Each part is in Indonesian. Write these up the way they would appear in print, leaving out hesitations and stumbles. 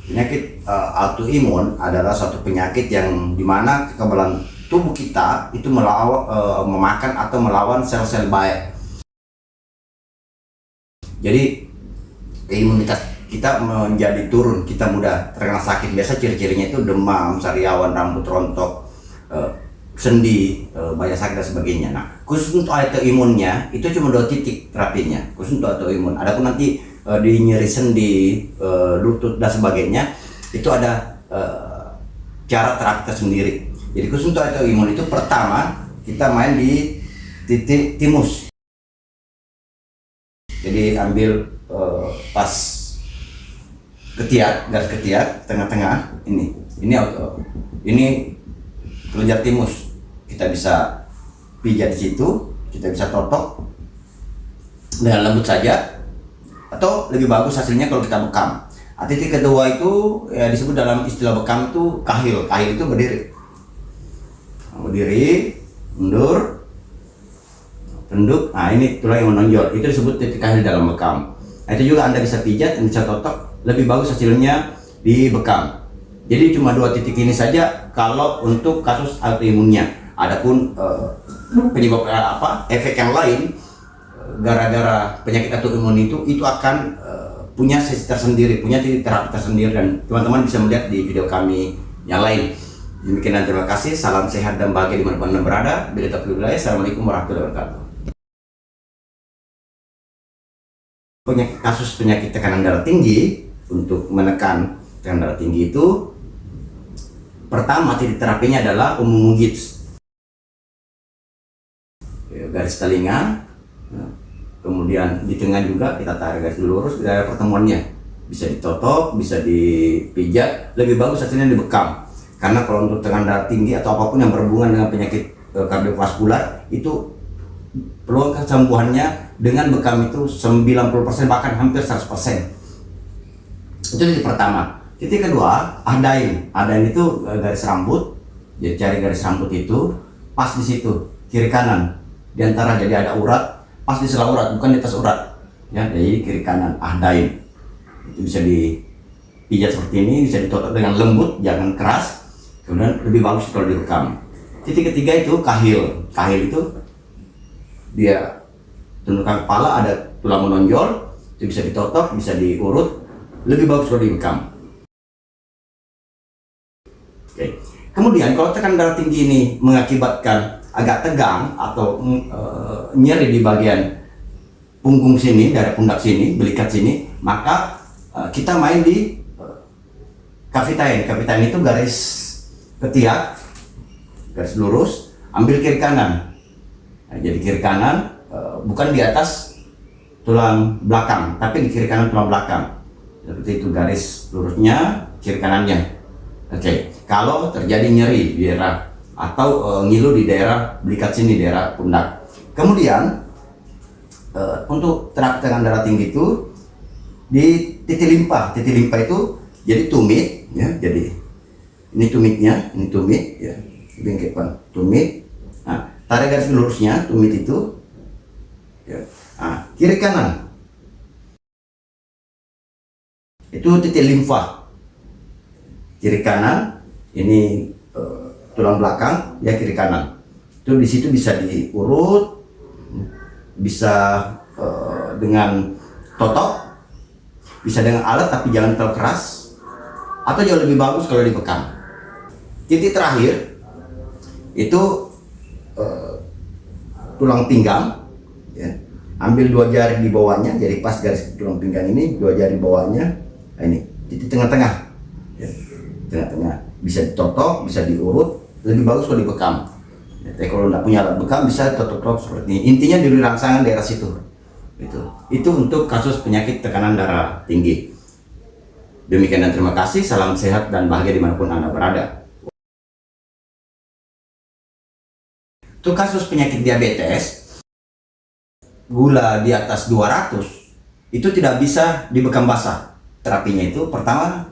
Penyakit autoimun adalah suatu penyakit yang dimana kekebalan tubuh kita itu memakan atau melawan sel-sel baik. Jadi imunitas kita menjadi turun, kita mudah terkena sakit. Biasa ciri-cirinya itu demam, sariawan, rambut rontok, sendi, banyak sakit dan sebagainya. Nah, khusus untuk autoimunnya itu cuma 2 titik terapinya, khusus untuk autoimun. Adapun nanti di nyeri sendi, lutut dan sebagainya itu ada cara terapi tersendiri. Jadi khusus untuk autoimun itu pertama kita main di titik timus. Jadi ambil pas ketiak, garis ketiak tengah-tengah ini kelenjar timus. Kita bisa pijat di situ, kita bisa totok dengan lembut saja, atau lebih bagus hasilnya kalau kita bekam. Nah, titik kedua itu ya disebut dalam istilah bekam itu kahil. Kahil itu berdiri, mundur, tunduk. Nah, ini tulang yang menonjol, itu disebut titik kahil dalam bekam. Nah, itu juga Anda bisa pijat, Anda bisa totok, lebih bagus hasilnya di bekam. Jadi cuma 2 titik ini saja kalau untuk kasus autoimunnya. Adapun penyebab efek yang lain gara-gara penyakit autoimun itu akan punya sesi tersendiri, punya titik terapi tersendiri, dan teman-teman bisa melihat di video kami yang lain. Demikian dan terima kasih. Salam sehat dan bahagia dimanapun Anda berada. Bila taufiq hidayah. Assalamualaikum warahmatullahi wabarakatuh. Kasus penyakit tekanan darah tinggi, untuk menekan tekanan darah tinggi itu pertama titik terapinya adalah umum gips, garis telinga, kemudian di tengah juga kita tarik garis lurus di daerah pertemuannya, bisa ditotok, bisa dipijat, lebih bagus hasilnya dibekam. Karena kalau untuk tekanan darah tinggi atau apapun yang berhubungan dengan penyakit kardiovaskular itu peluang kesembuhannya dengan bekam itu 90%, bahkan hampir 100%. Itu titik pertama. Titik kedua, ahdain. Ahdain itu garis rambut. Jadi cari garis rambut itu pas di situ, kiri kanan. Di antara, jadi ada urat, pas di sela urat, bukan di atas urat. Ya, jadi kiri kanan, ahdain. Itu bisa dipijat seperti ini, bisa ditotok dengan lembut, jangan keras. Kemudian lebih bagus kalau direkam. Titik ketiga itu kahil. Kahil itu dia tundukkan kepala, ada tulang menonjol, itu bisa ditotok, bisa diurut, lebih bagus kalau direkam. Oke. Kemudian kalau tekanan darah tinggi ini mengakibatkan agak tegang atau nyeri di bagian punggung sini, daerah pundak sini, belikat sini, maka kita main di kavitain. Kavitain itu garis ketiak, garis lurus, ambil kiri kanan. Nah, jadi kiri kanan bukan di atas tulang belakang, tapi di kiri kanan tulang belakang. Seperti itu garis lurusnya, kiri kanannya. Oke. Kalau terjadi nyeri di daerah atau ngilu di daerah belikat sini, daerah pundak. Kemudian untuk terapi tekanan darah tinggi itu di titik limpa. Titik limpa itu jadi tumit, ya. Jadi ini tumitnya, ini tumit, ya. Bengkepan tumit. Nah, tarik garis lurusnya, tumit itu, ya. Nah, kiri kanan itu titik limfa. Kiri kanan ini tulang belakang, ya, kiri kanan. Itu di situ bisa diurut, bisa dengan totok, bisa dengan alat tapi jangan terlalu keras, atau jauh lebih bagus kalau dibekam. Titik terakhir itu tulang pinggang, ya. Ambil 2 jari di bawahnya, jadi pas garis tulang pinggang ini, 2 jari bawahnya. Nah, ini titik tengah-tengah, ya. Tengah-tengah bisa ditotok, bisa diurut, lebih bagus kalau dibekam. Ya, kalau tidak punya alat bekam bisa totok-totok seperti ini. Intinya di rangsangan daerah situ. Itu untuk kasus penyakit tekanan darah tinggi. Demikian dan terima kasih. Salam sehat dan bahagia dimanapun Anda berada. Untuk kasus penyakit diabetes, gula di atas 200 itu tidak bisa dibekam basah. Terapinya itu pertama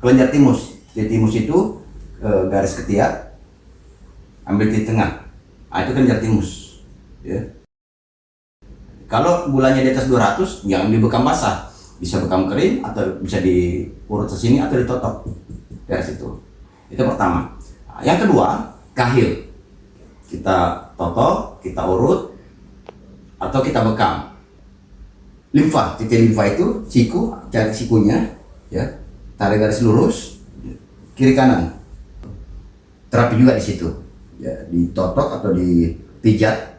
kelenjar timus. Di timus itu garis ketiak, ambil di tengah. Nah, itu kelenjar timus, ya. Kalau gulanya di atas 200 jangan dibekam basah. bisa bekam kering atau bisa diurut ke sini atau ditotok dari situ. Itu pertama. Nah, yang kedua, kahil. Kita totok, kita urut atau kita bekam. Limfa, titik limfa itu siku, cari sikunya, ya, tarik garis lurus, kiri kanan. Terapi juga di situ, ya, ditotok atau dipijat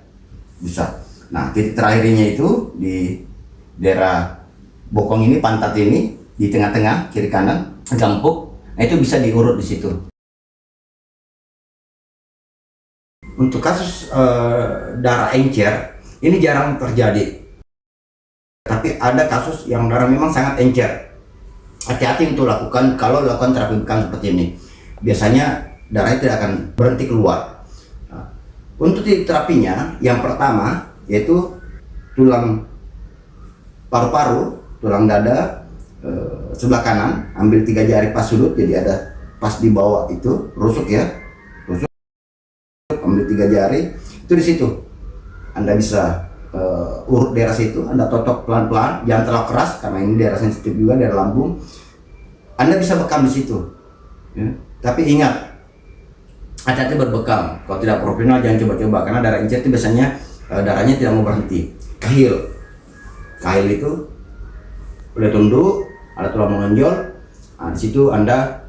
bisa. Nah, titik terakhirnya itu di daerah bokong ini, pantat ini, di tengah-tengah, kiri kanan, gempuk. Nah, itu bisa diurut di situ. Untuk kasus darah encer, ini jarang terjadi. Tapi ada kasus yang darah memang sangat encer. Hati-hati untuk lakukan kalau lakukan terapi bekam seperti ini. Biasanya darahnya tidak akan berhenti keluar. Nah, untuk terapinya, yang pertama yaitu tulang paru-paru, tulang dada sebelah kanan, ambil 3 jari pas sudut, jadi ada pas di bawah itu, rusuk ya, rusuk, ambil 3 jari, itu di situ. Anda bisa urut daerah situ, Anda totok pelan-pelan, jangan terlalu keras karena ini daerah sensitif juga, daerah lambung. Anda bisa bekam di situ, ya. Tapi ingat, hati-hati berbekam. Kalau tidak profesional jangan coba-coba karena darah encer itu biasanya darahnya tidak mau berhenti. Kahil, kahil itu udah tunduk, ada tulang menonjol. Nah, di situ Anda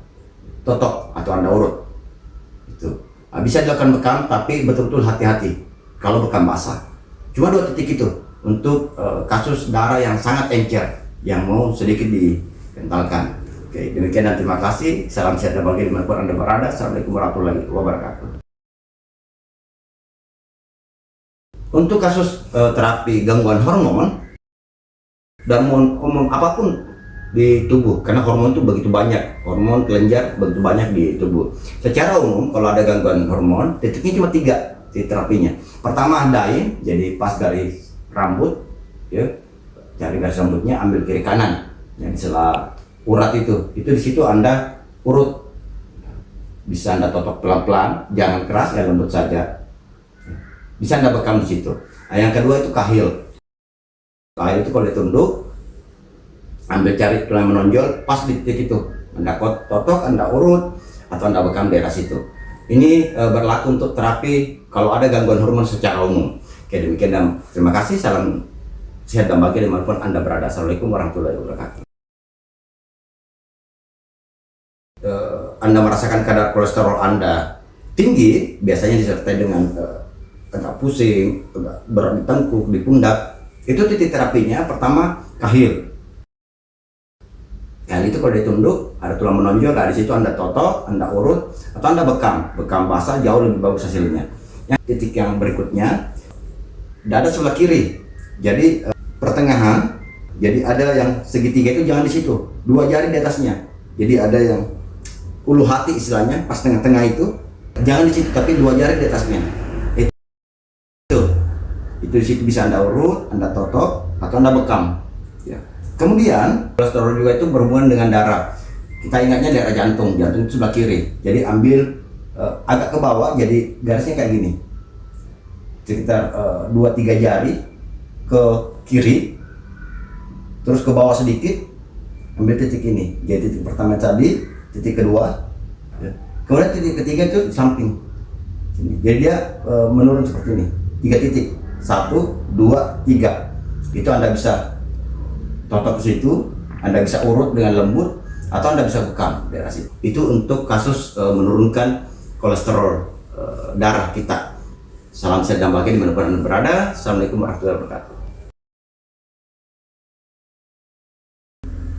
totok atau Anda urut. Itu bisa dilakukan bekam, tapi betul-betul hati-hati kalau bekam basah. Cuma 2 titik itu untuk kasus darah yang sangat encer yang mau sedikit dikentalkan. Oke, demikian dan terima kasih. Salam sehat dan bahagia dimanapun Anda berada. Assalamualaikum warahmatullahi wabarakatuh. Untuk kasus terapi gangguan hormon dan hormon apapun di tubuh, karena hormon itu begitu banyak, hormon kelenjar begitu banyak di tubuh. Secara umum kalau ada gangguan hormon, titiknya cuma 3 di terapinya. Pertama, daim, jadi pas garis rambut, ya, cari garis rambutnya, ambil kiri kanan, yang sela urat itu di situ Anda urut. Bisa Anda totok pelan-pelan, jangan keras, ya lembut saja. Bisa Anda bekam di situ. Nah, yang kedua itu kahil. Kahil itu kalau ditunduk, ambil cari tulang menonjol, pas di titik itu, Anda totok, Anda urut, atau Anda bekam daerah situ. Ini berlaku untuk terapi kalau ada gangguan hormon secara umum. Oke, demikian dan terima kasih. Salam sehat dan bahagia dimanapun Anda berada. Assalamualaikum warahmatullahi wabarakatuh. Anda merasakan kadar kolesterol Anda tinggi, biasanya disertai dengan agak pusing, agak berat di tengkuk, di pundak. Itu titik terapinya pertama kahil. Kahil itu kalau ditunduk, ada tulang menonjol, dari situ Anda totok, Anda urut, atau Anda bekam basah jauh lebih bagus hasilnya. Titik yang berikutnya, dada sebelah kiri. Jadi pertengahan, jadi ada yang segitiga itu jangan di situ, 2 jari di atasnya. Jadi ada yang ulu hati istilahnya, pas tengah-tengah itu, jangan di situ, tapi 2 jari di atasnya. Itu di situ bisa Anda urut, Anda totok, atau Anda bekam. Ya. Kemudian kolesterol juga itu berhubungan dengan darah. Kita ingatnya daerah jantung itu sebelah kiri. Jadi ambil agak ke bawah, jadi garisnya kayak gini. Sekitar 2-3 jari ke kiri, terus ke bawah sedikit, ambil titik ini. Jadi titik pertama tadi, titik kedua, ya. Kemudian titik ketiga itu samping. Jadi dia menurun seperti ini, 3 titik, 1, 2, 3. Itu Anda bisa totok ke situ, Anda bisa urut dengan lembut, atau Anda bisa bekam daerah situ. Itu untuk kasus menurunkan kolesterol darah kita. Salam sehat dan bahagia dimanapun Anda berada. Assalamualaikum warahmatullahi wabarakatuh.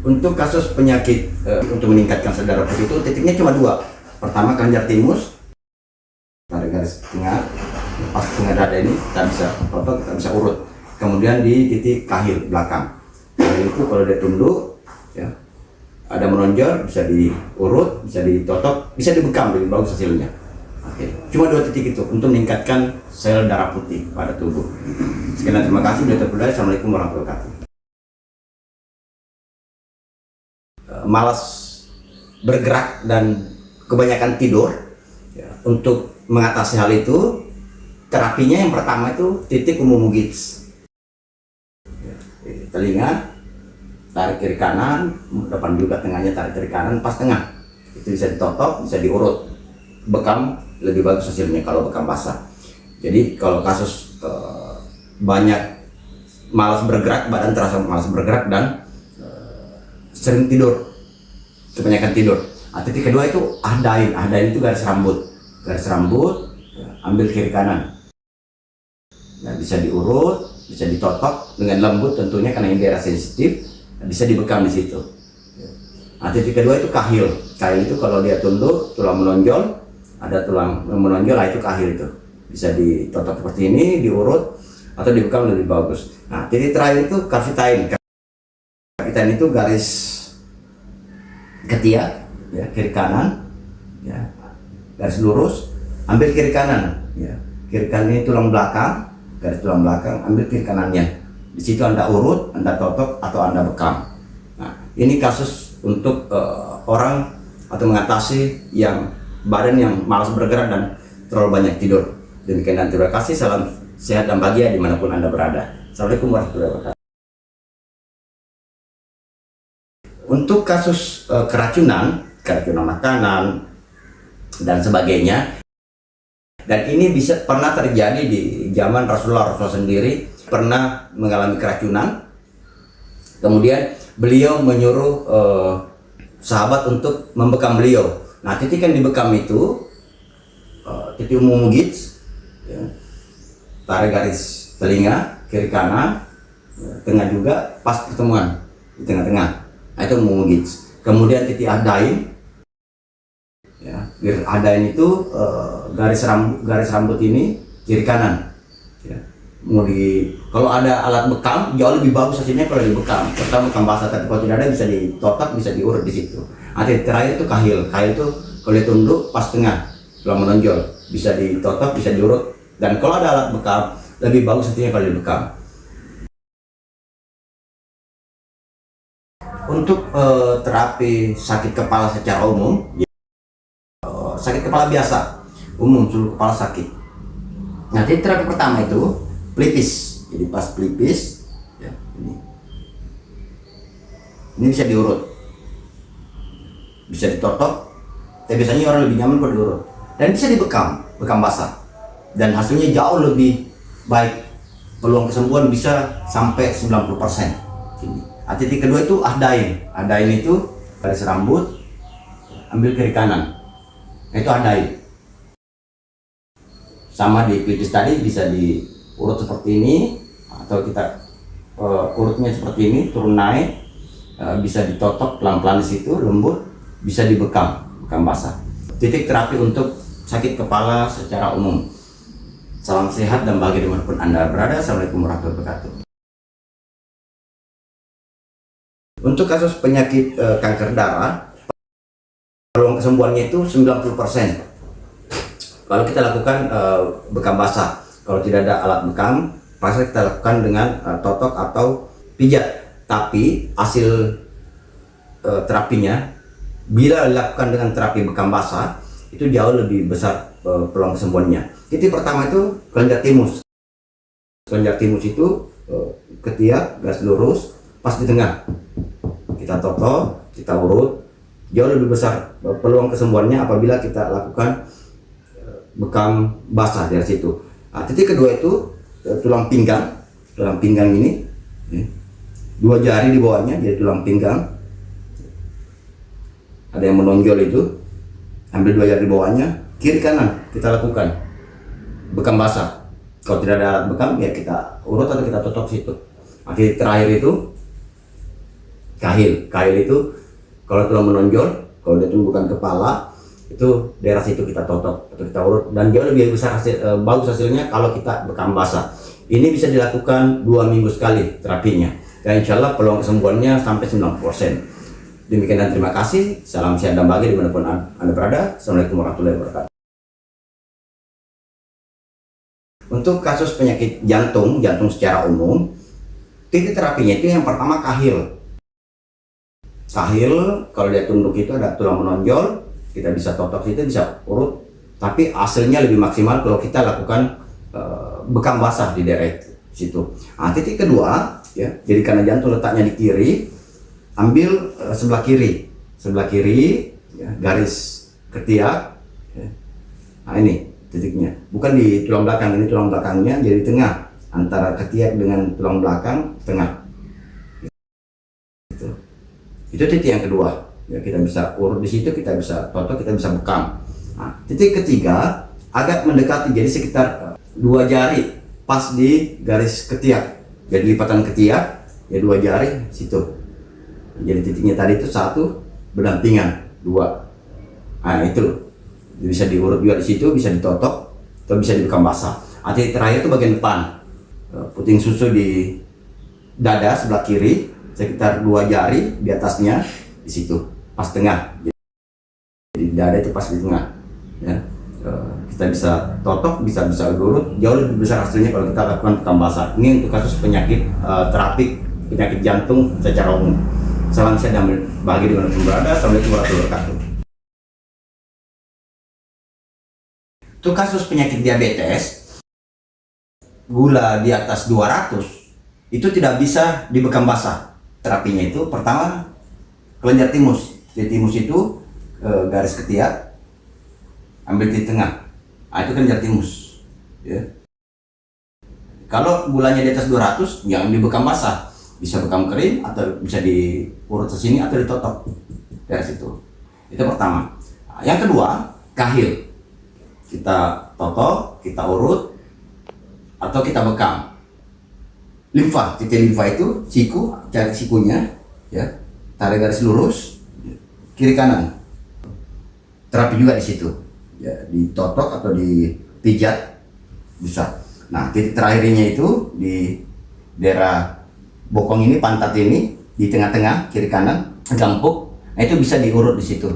Untuk kasus penyakit untuk meningkatkan sel darah putih itu titiknya cuma 2. Pertama kelenjar timus, tarik garis tengah, pas tengah dada ini kita bisa totok, kita bisa urut. Kemudian di titik kahil belakang. Itu kalau dia tunduk, ya, ada menonjol, bisa diurut, bisa ditotok, bisa dibekam, lebih bagus hasilnya. Oke, cuma 2 titik itu untuk meningkatkan sel darah putih pada tubuh. Sekian dan terima kasih. Assalamualaikum warahmatullahi wabarakatuh. Malas bergerak dan kebanyakan tidur, ya, untuk mengatasi hal itu, terapinya yang pertama itu titik umum gips. Ya, telinga, tarik kiri kanan, depan juga tengahnya tarik kiri kanan, pas tengah. Itu bisa ditotok, bisa diurut. Bekam lebih bagus hasilnya kalau bekam basah. Jadi kalau kasus banyak malas bergerak, badan terasa malas bergerak dan sering tidur, kebanyakan tidur. Titik kedua itu ahdain. Ahdain itu garis rambut, ambil kiri kanan. Nah, bisa diurut, bisa ditotok dengan lembut tentunya karena ini daerah sensitif, bisa dibekam di situ. Titik kedua itu kahil. Kahil itu kalau dia tunduk, tulang menonjol, ada tulang menonjol, itu kahil itu. Bisa ditotok seperti ini, diurut atau dibekam lebih bagus. Nah, titik terakhir itu kavitain. Kavitain itu garis ketiak, ya, kiri kanan, ya, garis lurus, ambil kiri kanan, ya. Kiri kanan ini tulang belakang, garis tulang belakang, ambil kiri kanannya. Di situ Anda urut, Anda totok atau Anda bekam. Nah, ini kasus untuk orang atau mengatasi yang badan yang malas bergerak dan terlalu banyak tidur. Demikian dan terima kasih. Salam sehat dan bahagia dimanapun Anda berada. Assalamualaikum warahmatullahi wabarakatuh. Untuk kasus keracunan makanan dan sebagainya, dan ini pernah terjadi di zaman Rasulullah sendiri pernah mengalami keracunan. Kemudian beliau menyuruh sahabat untuk membekam beliau. Nah, titik yang dibekam itu titik umum gits, ya. Tarik garis telinga kiri kanan, tengah juga pas pertemuan di tengah-tengah. Nah, itu umum gits. Kemudian titik ahdain, ya, ahdain itu garis rambut ini kiri kanan, ya. Kalau ada alat bekam jauh lebih bagus hasilnya kalau dibekam. Pertama bekam basah, tapi kalau tidak ada bisa ditotok, bisa diurut di situ. Nanti terakhir itu kahil. Kahil itu kalau ditunduk pas tengah, tulang menonjol, bisa ditotok, bisa diurut. Dan kalau ada alat bekam lebih bagus hasilnya kalau dibekam. Untuk terapi sakit kepala secara umum, sakit kepala biasa, umum seluruh kepala sakit. Nanti terapi pertama itu pelipis. Jadi pas pelipis, ya, ini bisa diurut, bisa ditotok. Tapi biasanya orang lebih nyaman kalau diurut. Dan bisa dibekam, bekam basah. Dan hasilnya jauh lebih baik. Peluang kesembuhan bisa sampai 90%. Titik kedua itu ahdain. Ahdain itu garis rambut, ambil kiri kanan. Itu ahdain. Sama di pelipis tadi bisa diurut seperti ini, atau kita urutnya seperti ini, turun naik, bisa ditotok pelan-pelan di situ, lembut, bisa dibekam, bekam basah. Titik terapi untuk sakit kepala secara umum. Salam sehat dan bahagia dimanapun Anda berada. Assalamualaikum warahmatullahi wabarakatuh. Untuk kasus penyakit kanker darah, peluang kesembuhannya itu 90%. Kalau kita lakukan bekam basah, kalau tidak ada alat bekam, pasti kita lakukan dengan totok atau pijat. Tapi hasil terapinya, bila dilakukan dengan terapi bekam basah, itu jauh lebih besar peluang kesembuhannya. Titik pertama itu kelenjar timus. Kelenjar timus itu ketiak, garis lurus, pas di tengah. Kita totok, kita urut, jauh lebih besar peluang kesembuhannya apabila kita lakukan bekam basah dari situ. Titik kedua itu tulang pinggang ini, dua jari di bawahnya jadi tulang pinggang, ada yang menonjol itu, ambil dua jari di bawahnya, kiri kanan kita lakukan bekam basah. Kalau tidak ada alat bekam ya kita urut atau kita totok situ. Titik terakhir itu kahil. Kahil itu kalau tulang menonjol, kalau dia tumbuhkan kepala, itu daerah situ kita totok atau kita urut, dan jauh lebih besar bagus hasilnya kalau kita bekam basah. Ini bisa dilakukan 2 minggu sekali terapinya, dan insya Allah peluang kesembuhannya sampai 90%. Demikian dan terima kasih. Salam sehat dan bahagia dimanapun Anda berada. Assalamualaikum warahmatullahi wabarakatuh. Untuk kasus penyakit jantung secara umum, titik terapinya itu yang pertama kahil. Kahil kalau dia tunduk itu ada tulang menonjol, kita bisa totok situ, bisa urut, tapi hasilnya lebih maksimal kalau kita lakukan bekam basah di daerah situ. Titik kedua, ya, jadi karena jantung letaknya di kiri, ambil sebelah kiri ya, garis ketiak ya. Nah ini titiknya, bukan di tulang belakang, ini tulang belakangnya jadi tengah antara ketiak dengan tulang belakang tengah. Itu titik yang kedua ya, kita bisa urut di situ, kita bisa totok, kita bisa bekam. Nah, titik ketiga agak mendekati, jadi sekitar 2 jari pas di garis ketiak, jadi lipatan ketiak ya 2 jari situ. Jadi titiknya tadi itu 1 berdampingan 2. Nah itu bisa diurut juga di situ, bisa ditotok atau bisa dibekam basah. Nah, titik terakhir itu bagian depan, puting susu di dada sebelah kiri sekitar 2 jari di atasnya, di situ pas tengah, jadi dada itu pas di tengah ya. Kita bisa totok, bisa urut, jauh lebih besar hasilnya kalau kita lakukan bekam basah. Ini untuk kasus penyakit terapik penyakit jantung secara umum. Salam sehat dan bahagia dimanapun berada. Assalamualaikum warahmatullahi wabarakatuh. Untuk kasus penyakit diabetes, gula di atas 200 itu tidak bisa dibekam basah. Terapinya itu pertama kelenjar timus. Titik timus itu garis ketiak, ambil titik tengah. Nah, itu kelenjar timus. Ya. Kalau gulanya di atas 200, jangan dibekam basah. Bisa bekam kering atau bisa diurut ke sini atau ditotok dari situ. Itu pertama. Nah, yang kedua, kahil. Kita totok, kita urut atau kita bekam. Limfa, titik limfa itu siku, cari sikunya, ya, tarik garis lurus, kiri kanan. Terapi juga di situ, ya, ditotok atau dipijat bisa. Nah, titik terakhirnya itu di daerah bokong ini, pantat ini, di tengah-tengah, kiri kanan, gampuk. Nah, itu bisa diurut di situ.